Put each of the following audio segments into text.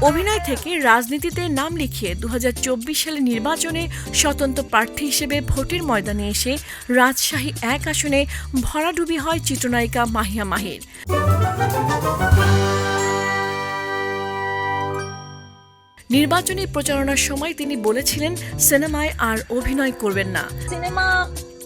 অভিনয় থেকে রাজনীতিতে নাম লিখিয়ে 2024 সালে নির্বাচনে স্বতন্ত্র প্রার্থী হিসেবে ভোটের ময়দানে এসে রাজশাহী 1 আসনে ভরাডুবি হয় চিত্রনায়িকা মাহিয়া মাহির। নির্বাচনী প্রচারণার সময় তিনি বলেছিলেন সিনেমায় আর অভিনয় করবেন না। সিনেমা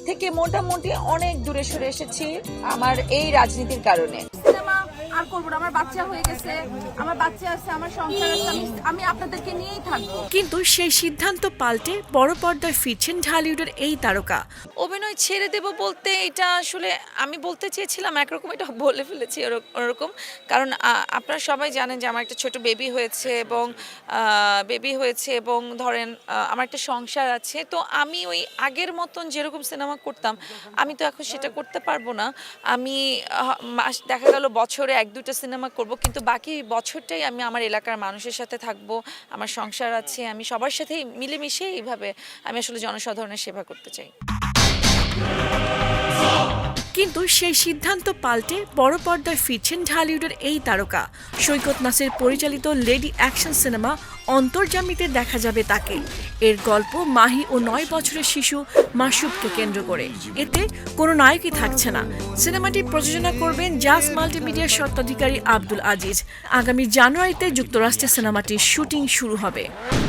থেকে মোটামুটি অনেক দূরে সরে এসেছি আমার এই রাজনীতির কারণে। সিনেমা আর করবো না, আমার বাচ্চা হয়ে গেছে, আমার বাচ্চা আছে, আমার সংসার আছে, আমি আপনাদেরকে নিয়েই থাকবো। কিন্তু সেই সিদ্ধান্ত পাল্টে বড় পর্দায় ফিরছেন ঢালিউডের এই তারকা। অভিনয় ছেড়ে দেব বলতে এটা আসলে আমি বলতে চেয়েছিলাম একরকম, এটা বলে ফেলেছি ওরকম। কারণ আপনারা সবাই জানেন যে আমার একটা ছোট বেবি হয়েছে এবং ধরেন আমার একটা সংসার আছে। তো আমি ওই আগের মতন যেরকম সিনেমা করতাম আমি তো এখন সেটা করতে পারবো না। আমি দেখা গেল বছরে 1-2টা সিনেমা করব, কিন্তু বাকি বছরটাই আমি আমার এলাকার মানুষের সাথে থাকবো, আমার সংসার আছে, আমি সবার সাথেই মিলেমিশে এইভাবে আমি আসলে জনসাধারণের সেবা করতে চাই। কিন্তু সেই সিদ্ধান্ত পাল্টে বড় পর্দায় ফিরছেন ঢালিউডের এই তারকা। সৈকত নাসির পরিচালিত লেডি অ্যাকশন সিনেমা অন্তর্জামীতে দেখা যাবে তাকে। এর গল্প মাহি ও 9 বছরের শিশু মাসুদকে কেন্দ্র করে। এতে কোনো নায়কই থাকছে না। সিনেমাটি প্রযোজনা করবেন জাস মাল্টিমিডিয়ার স্বত্বাধিকারী আব্দুল আজিজ। আগামী জানুয়ারিতে যুক্তরাষ্ট্রে সিনেমাটির শুটিং শুরু হবে।